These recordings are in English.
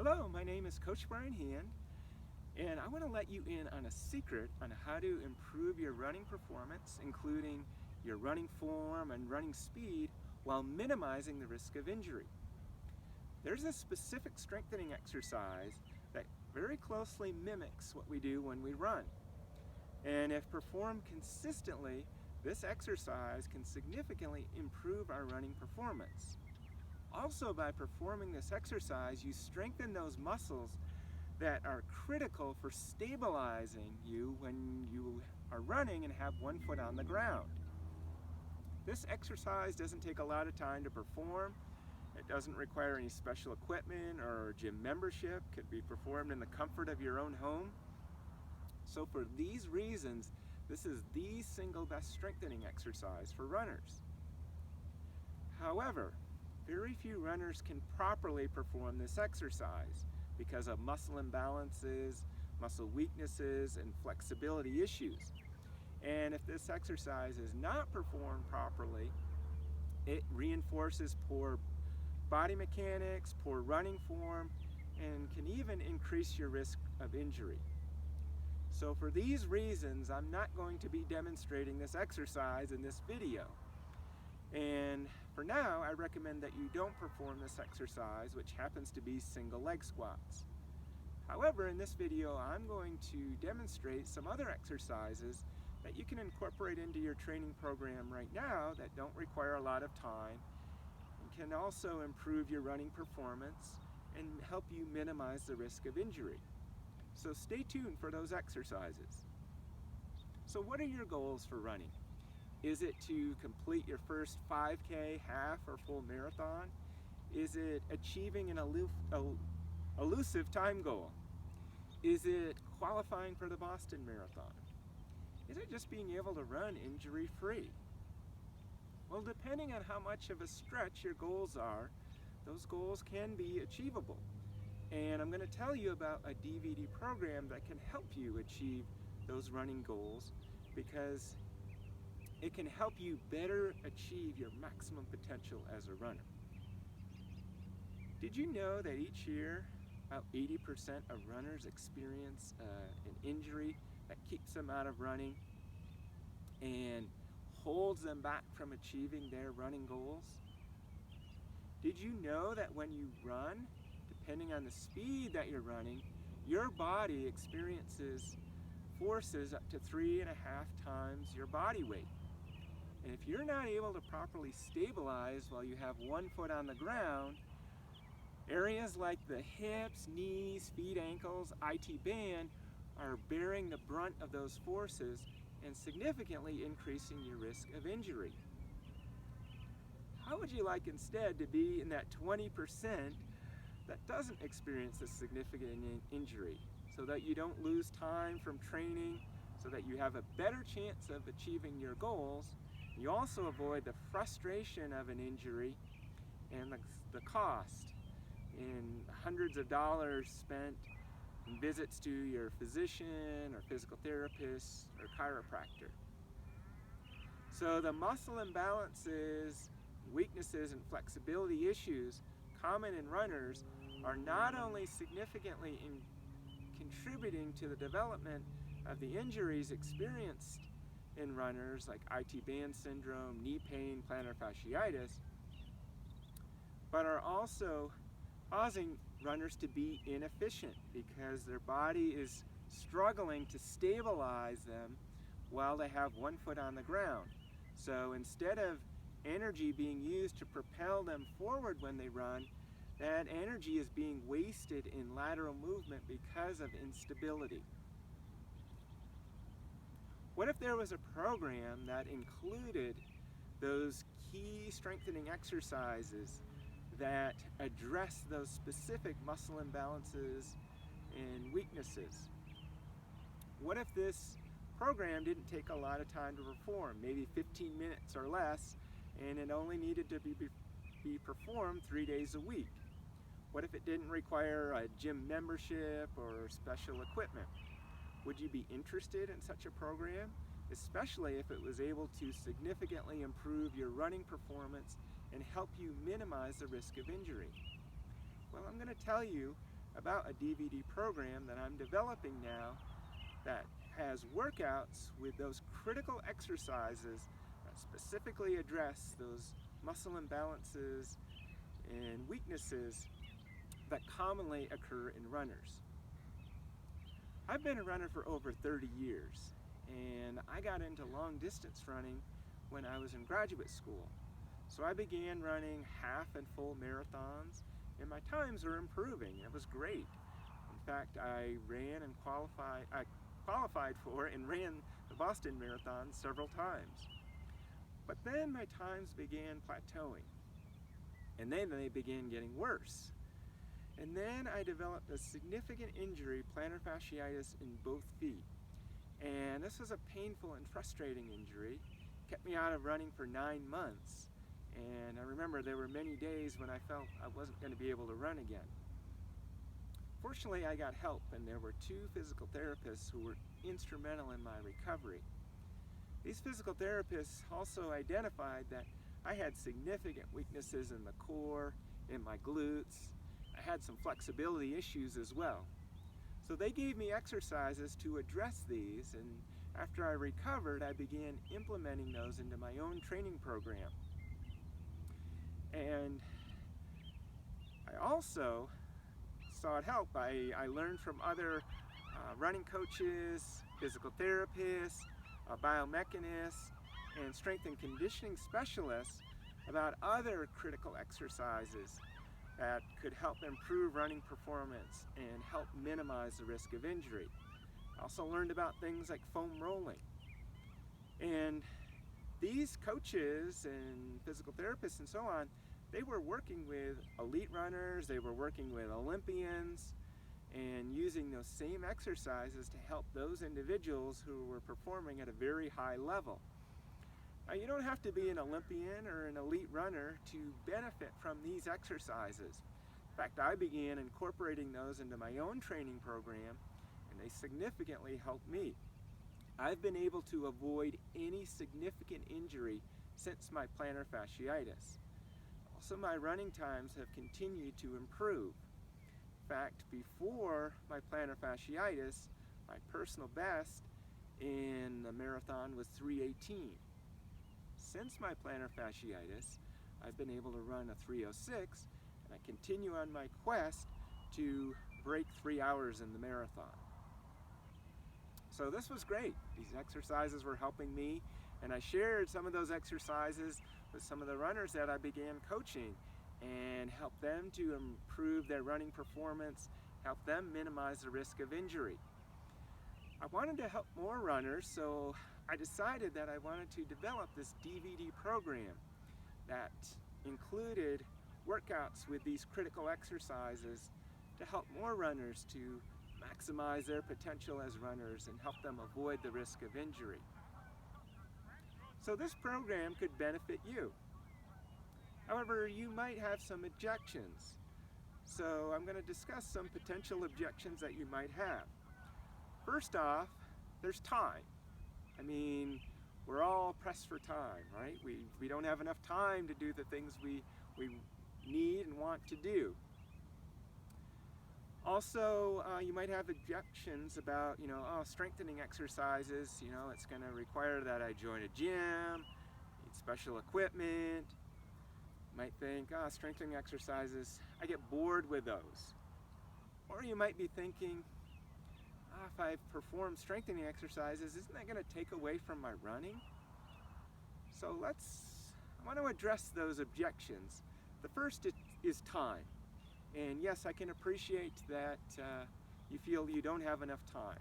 Hello, my name is Coach Brian Hand, and I want to let you in on a secret on how to improve your running performance, including your running form and running speed, while minimizing the risk of injury. There's a specific strengthening exercise that very closely mimics what we do when we run. And if performed consistently, this exercise can significantly improve our running performance. Also, by performing this exercise, you strengthen those muscles that are critical for stabilizing you when you are running and have one foot on the ground. This exercise doesn't take a lot of time to perform. It doesn't require any special equipment or gym membership. It could be performed in the comfort of your own home. So for these reasons, this is the single best strengthening exercise for runners. However, very few runners can properly perform this exercise because of muscle imbalances, muscle weaknesses, and flexibility issues. And if this exercise is not performed properly, it reinforces poor body mechanics, poor running form, and can even increase your risk of injury. So for these reasons, I'm not going to be demonstrating this exercise in this video. And for now, I recommend that you don't perform this exercise, which happens to be single leg squats. However, in this video, I'm going to demonstrate some other exercises that you can incorporate into your training program right now that don't require a lot of time and can also improve your running performance and help you minimize the risk of injury. So stay tuned for those exercises. So what are your goals for running? Is it to complete your first 5K, half, or full marathon? Is it achieving an elusive time goal? Is it qualifying for the Boston Marathon? Is it just being able to run injury-free? Well, depending on how much of a stretch your goals are, those goals can be achievable. And I'm going to tell you about a DVD program that can help you achieve those running goals because it can help you better achieve your maximum potential as a runner. Did you know that each year about 80% of runners experience an injury that keeps them out of running and holds them back from achieving their running goals? Did you know that when you run, depending on the speed that you're running, your body experiences forces up to 3.5 times your body weight? And if you're not able to properly stabilize while you have one foot on the ground, areas like the hips, knees, feet, ankles, IT band are bearing the brunt of those forces and significantly increasing your risk of injury. How would you like instead to be in that 20% that doesn't experience a significant injury so that you don't lose time from training, so that you have a better chance of achieving your goals? You also avoid the frustration of an injury and the cost in hundreds of dollars spent in visits to your physician or physical therapist or chiropractor. So the muscle imbalances, weaknesses, and flexibility issues common in runners are not only significantly contributing to the development of the injuries experienced in runners like IT band syndrome, knee pain, plantar fasciitis, but are also causing runners to be inefficient because their body is struggling to stabilize them while they have one foot on the ground. So instead of energy being used to propel them forward when they run, that energy is being wasted in lateral movement because of instability. What if there was a program that included those key strengthening exercises that address those specific muscle imbalances and weaknesses? What if this program didn't take a lot of time to perform, maybe 15 minutes or less, and it only needed to be performed 3 days a week? What if it didn't require a gym membership or special equipment? Would you be interested in such a program, especially if it was able to significantly improve your running performance and help you minimize the risk of injury? Well, I'm going to tell you about a DVD program that I'm developing now that has workouts with those critical exercises that specifically address those muscle imbalances and weaknesses that commonly occur in runners. I've been a runner for over 30 years, and I got into long distance running when I was in graduate school. So I began running half and full marathons, and my times were improving. It was great. In fact, I qualified for and ran the Boston Marathon several times. But then my times began plateauing, and then they began getting worse. And then I developed a significant injury, plantar fasciitis, in both feet. And this was a painful and frustrating injury. It kept me out of running for 9 months. And I remember there were many days when I felt I wasn't going to be able to run again. Fortunately, I got help, and there were 2 physical therapists who were instrumental in my recovery. These physical therapists also identified that I had significant weaknesses in the core, in my glutes. I had some flexibility issues as well. So they gave me exercises to address these, and after I recovered, I began implementing those into my own training program. And I also sought help. I learned from other running coaches, physical therapists, biomechanists, and strength and conditioning specialists about other critical exercises that could help improve running performance and help minimize the risk of injury. I also learned about things like foam rolling. And these coaches and physical therapists and so on, they were working with elite runners, they were working with Olympians, and using those same exercises to help those individuals who were performing at a very high level. Now, you don't have to be an Olympian or an elite runner to benefit from these exercises. In fact, I began incorporating those into my own training program, and they significantly helped me. I've been able to avoid any significant injury since my plantar fasciitis. Also, my running times have continued to improve. In fact, before my plantar fasciitis, my personal best in the marathon was 3:18. Since my plantar fasciitis, I've been able to run a 3:06, and I continue on my quest to break 3 hours in the marathon. So this was great. These exercises were helping me, and I shared some of those exercises with some of the runners that I began coaching and helped them to improve their running performance, help them minimize the risk of injury. I wanted to help more runners, so I decided that I wanted to develop this DVD program that included workouts with these critical exercises to help more runners to maximize their potential as runners and help them avoid the risk of injury. So this program could benefit you. However, you might have some objections. So I'm going to discuss some potential objections that you might have. First off, there's time. I mean, we're all pressed for time, right? We don't have enough time to do the things we need and want to do. Also, you might have objections about, strengthening exercises. It's going to require that I join a gym, need special equipment. You might think, strengthening exercises, I get bored with those. Or you might be thinking, if I perform strengthening exercises, isn't that going to take away from my running? So I want to address those objections. The first is time. And yes, I can appreciate that you feel you don't have enough time.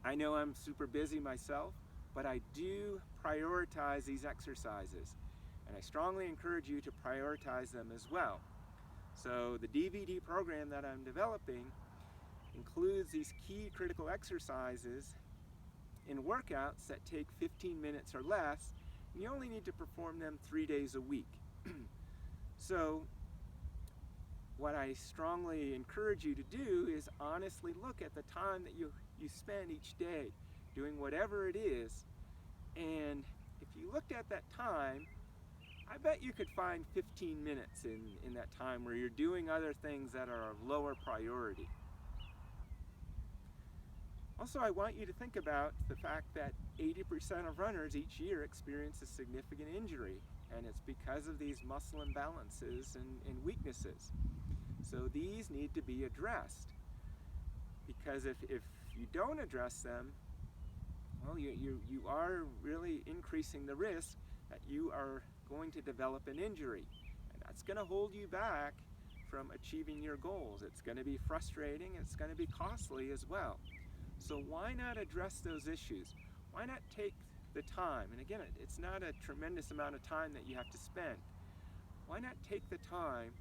I know I'm super busy myself, but I do prioritize these exercises. And I strongly encourage you to prioritize them as well. So the DVD program that I'm developing includes these key critical exercises in workouts that take 15 minutes or less, and you only need to perform them 3 days a week. So what I strongly encourage you to do is honestly look at the time that you spend each day doing whatever it is, and if you looked at that time I bet you could find 15 minutes in that time where you're doing other things that are of lower priority. Also, I want you to think about the fact that 80% of runners each year experience a significant injury, and it's because of these muscle imbalances and weaknesses. So these need to be addressed, because if you don't address them, well, you are really increasing the risk that you are going to develop an injury, and that's going to hold you back from achieving your goals. It's going to be frustrating, it's going to be costly as well. So why not address those issues? Why not take the time? And again, it's not a tremendous amount of time that you have to spend. Why not take the time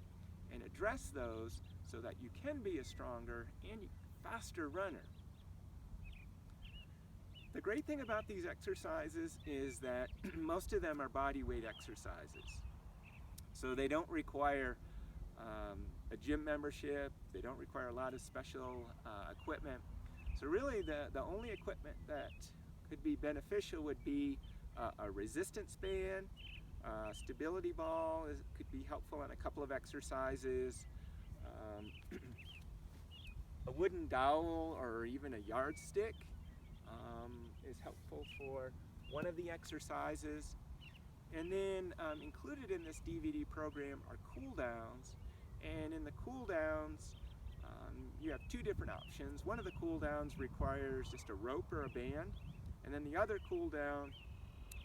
and address those so that you can be a stronger and faster runner? The great thing about these exercises is that most of them are body weight exercises. So they don't require a gym membership, they don't require a lot of special equipment. So really the only equipment that could be beneficial would be a resistance band, stability ball could be helpful in a couple of exercises, a wooden dowel or even a yardstick is helpful for one of the exercises. And then included in this DVD program are cool downs, and in the cool downs you have two different options. One of the cool downs requires just a rope or a band, and then the other cool down,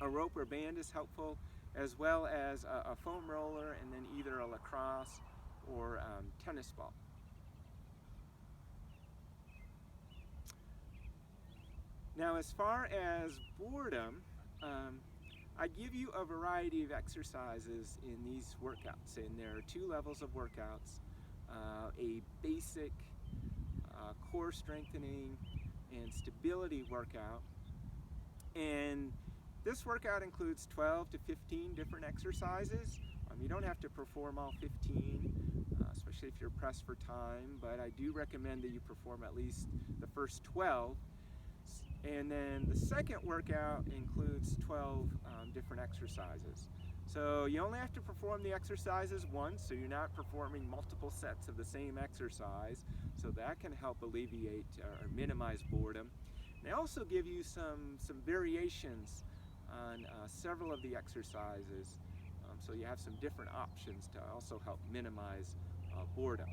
a rope or band is helpful, as well as a foam roller, and then either a lacrosse or tennis ball. Now, as far as boredom, I give you a variety of exercises in these workouts, and there are two levels of workouts. A basic core strengthening and stability workout, and this workout includes 12 to 15 different exercises. You don't have to perform all 15, especially if you're pressed for time, but I do recommend that you perform at least the first 12. And then the second workout includes 12 different exercises. So you only have to perform the exercises once, so you're not performing multiple sets of the same exercise, so that can help alleviate or minimize boredom. They also give you some variations on several of the exercises, so you have some different options to also help minimize boredom.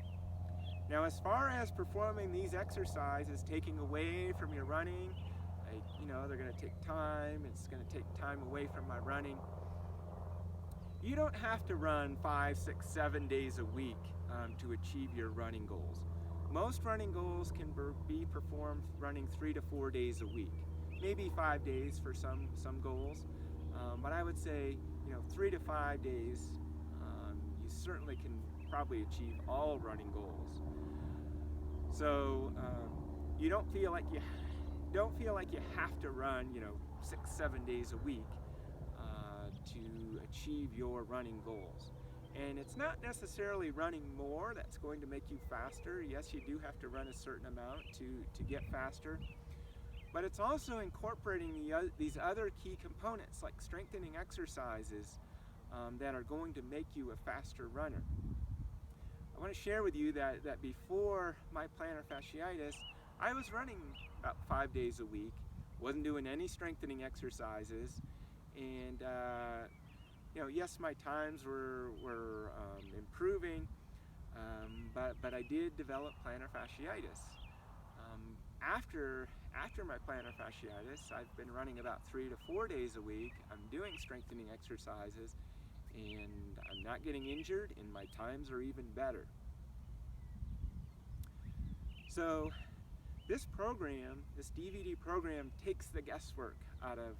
Now, as far as performing these exercises, taking away from your running, they're going to take time, it's going to take time away from my running. You don't have to run 5, 6, 7 days a week to achieve your running goals. Most running goals can be performed running 3 to 4 days a week, maybe 5 days for some goals, but I would say 3 to 5 days you certainly can probably achieve all running goals. So you don't feel like you have to run 6, 7 days a week to achieve your running goals. And it's not necessarily running more that's going to make you faster. Yes, you do have to run a certain amount to get faster, but it's also incorporating these other key components like strengthening exercises that are going to make you a faster runner. I want to share with you that before my plantar fasciitis, I was running about 5 days a week, wasn't doing any strengthening exercises, and yes, my times were improving, but I did develop plantar fasciitis. After my plantar fasciitis, I've been running about 3 to 4 days a week. I'm doing strengthening exercises, and I'm not getting injured, and my times are even better. So this program, this DVD program, takes the guesswork out of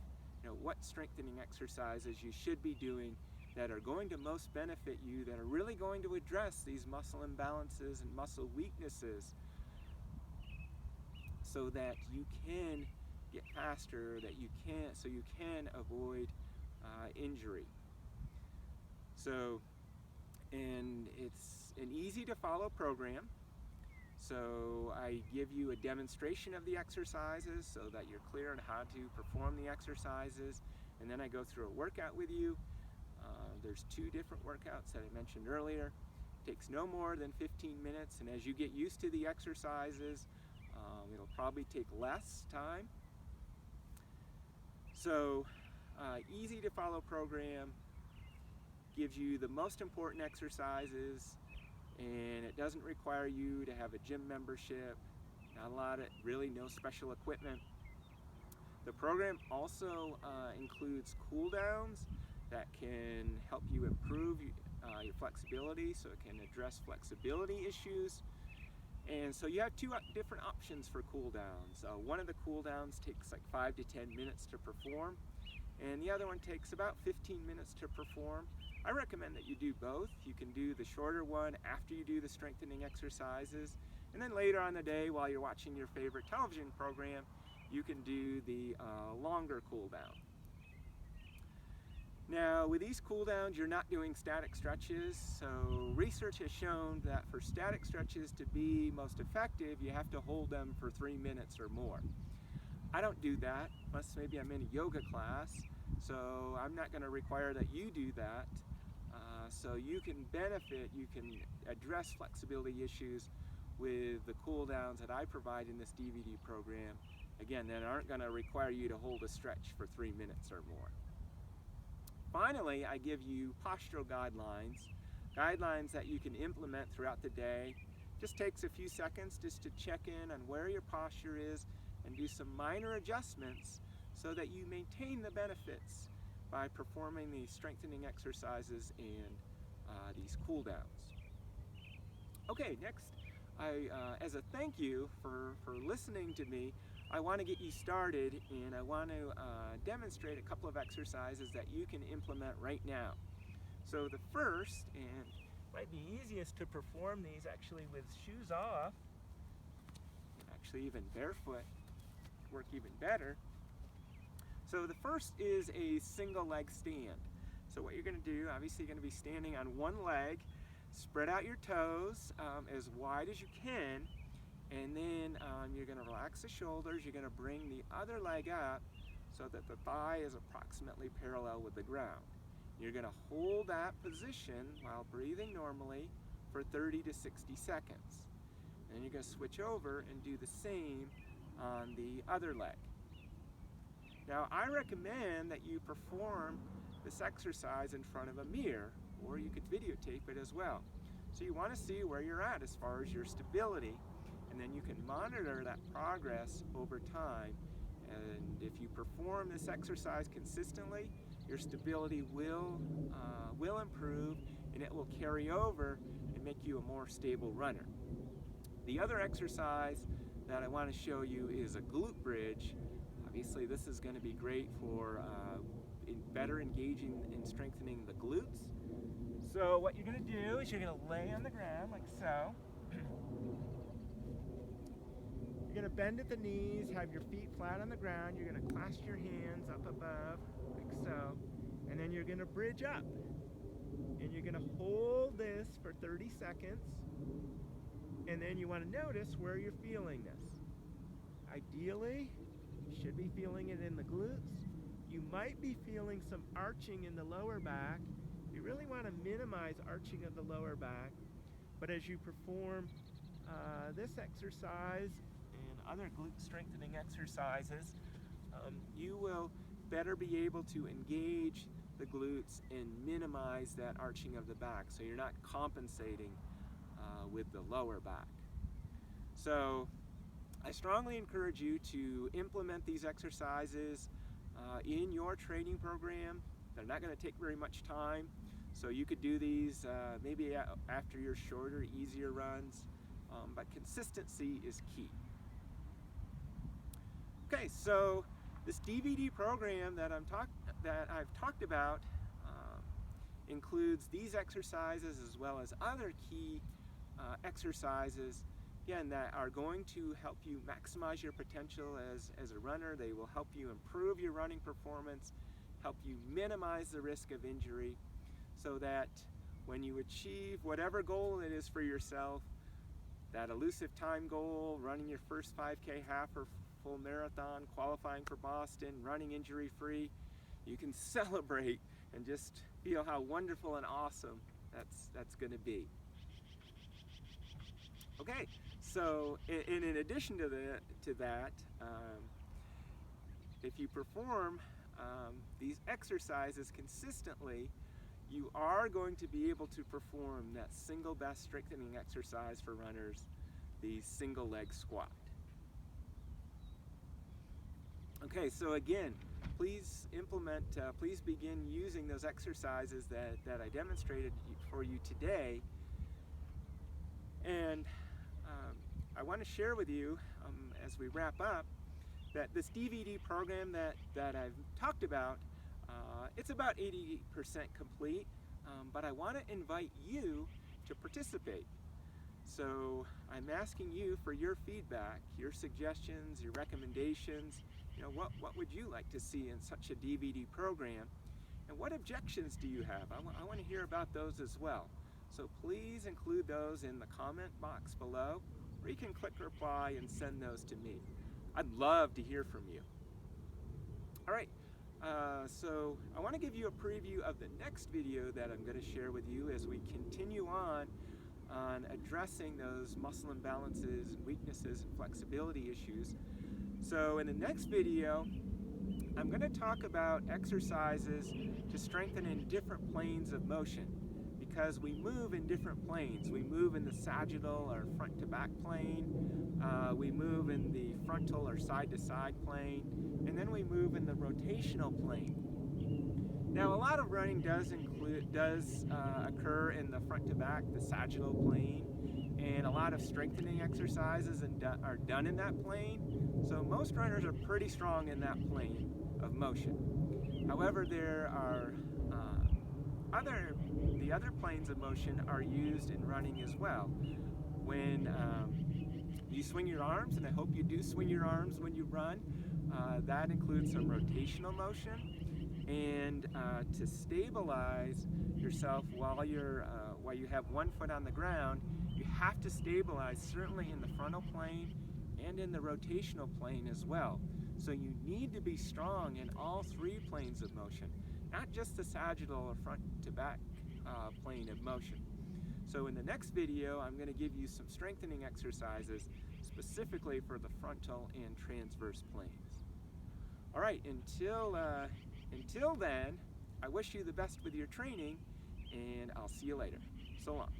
what strengthening exercises you should be doing that are going to most benefit you, that are really going to address these muscle imbalances and muscle weaknesses, so that you can get faster, so you can avoid injury. So, and it's an easy to follow program. So I give you a demonstration of the exercises so that you're clear on how to perform the exercises, and then I go through a workout with you. There's 2 different workouts that I mentioned earlier. It takes no more than 15 minutes, and as you get used to the exercises, it'll probably take less time. So, easy to follow program, gives you the most important exercises, and it doesn't require you to have a gym membership, not a lot of, really no special equipment. The program also includes cool downs that can help you improve your flexibility, so it can address flexibility issues. And so you have 2 different options for cool downs. One of the cool downs takes like 5 to 10 minutes to perform, and the other one takes about 15 minutes to perform. I recommend that you do both. You can do the shorter one after you do the strengthening exercises, and then later on the day while you're watching your favorite television program, you can do the longer cool down. Now, with these cool downs, you're not doing static stretches, so research has shown that for static stretches to be most effective, you have to hold them for 3 minutes or more. I don't do that, unless maybe I'm in a yoga class, so I'm not going to require that you do that. So you can benefit, you can address flexibility issues with the cool downs that I provide in this DVD program, again, that aren't going to require you to hold a stretch for 3 minutes or more. Finally, I give you postural guidelines that you can implement throughout the day. Just takes a few seconds just to check in on where your posture is and do some minor adjustments so that you maintain the benefits by performing these strengthening exercises and these cool downs. Okay, next, as a thank you for listening to me, I want to get you started, and I want to demonstrate a couple of exercises that you can implement right now. So the first, and might be easiest to perform these actually with shoes off, actually even barefoot, work even better. So the first is a single leg stand. So what you're going to do, obviously you're going to be standing on one leg, spread out your toes as wide as you can, and then you're going to relax the shoulders. You're going to bring the other leg up so that the thigh is approximately parallel with the ground. You're going to hold that position while breathing normally for 30 to 60 seconds. And then you're going to switch over and do the same on the other leg. Now, I recommend that you perform this exercise in front of a mirror, or you could videotape it as well. So you want to see where you're at as far as your stability, and then you can monitor that progress over time. And if you perform this exercise consistently, your stability will improve, and it will carry over and make you a more stable runner. The other exercise that I want to show you is a glute bridge. Obviously, this is going to be great for better engaging and strengthening the glutes. So what you're going to do is you're going to lay on the ground like so. You're going to bend at the knees, have your feet flat on the ground. You're going to clasp your hands up above like so. And then you're going to bridge up. And you're going to hold this for 30 seconds. And then you want to notice where you're feeling this. Ideally, you should be feeling it in the glutes. You might be feeling some arching in the lower back. You really want to minimize arching of the lower back. But as you perform this exercise and other glute strengthening exercises, you will better be able to engage the glutes and minimize that arching of the back, so you're not compensating with the lower back. So I strongly encourage you to implement these exercises in your training program. They're not going to take very much time, so you could do these maybe after your shorter, easier runs, but consistency is key. Okay, so this DVD program that I've talked about includes these exercises as well as other key exercises, again, that are going to help you maximize your potential as a runner. They will help you improve your running performance, help you minimize the risk of injury, so that when you achieve whatever goal it is for yourself, that elusive time goal, running your first 5K, half or full marathon, qualifying for Boston, running injury-free, you can celebrate and just feel how wonderful and awesome that's going to be. Okay, so in addition to that, if you perform these exercises consistently, you are going to be able to perform that single best strengthening exercise for runners, the single leg squat. Okay, so again, please please begin using those exercises that I demonstrated for you today. And I want to share with you, as we wrap up, that this DVD program that I've talked about, it's about 80% complete, but I want to invite you to participate. So I'm asking you for your feedback, your suggestions, your recommendations. What would you like to see in such a DVD program? And what objections do you have? I want to hear about those as well. So please include those in the comment box below, or you can click reply and send those to me. I'd love to hear from you. All right, so I want to give you a preview of the next video that I'm going to share with you as we continue on addressing those muscle imbalances, weaknesses, and flexibility issues. So in the next video, I'm going to talk about exercises to strengthen in different planes of motion, because we move in different planes. We move in the sagittal or front to back plane, we move in the frontal or side to side plane, and then we move in the rotational plane. Now, a lot of running does occur in the front to back, the sagittal plane, and a lot of strengthening exercises are done in that plane. So most runners are pretty strong in that plane of motion. However, there are the other planes of motion are used in running as well. When you swing your arms, and I hope you do swing your arms when you run, that includes some rotational motion. And to stabilize yourself while you have one foot on the ground, you have to stabilize certainly in the frontal plane and in the rotational plane as well. So you need to be strong in all three planes of motion, not just the sagittal or front to back plane of motion. So in the next video, I'm going to give you some strengthening exercises specifically for the frontal and transverse planes. All right, until then, I wish you the best with your training, and I'll see you later. So long.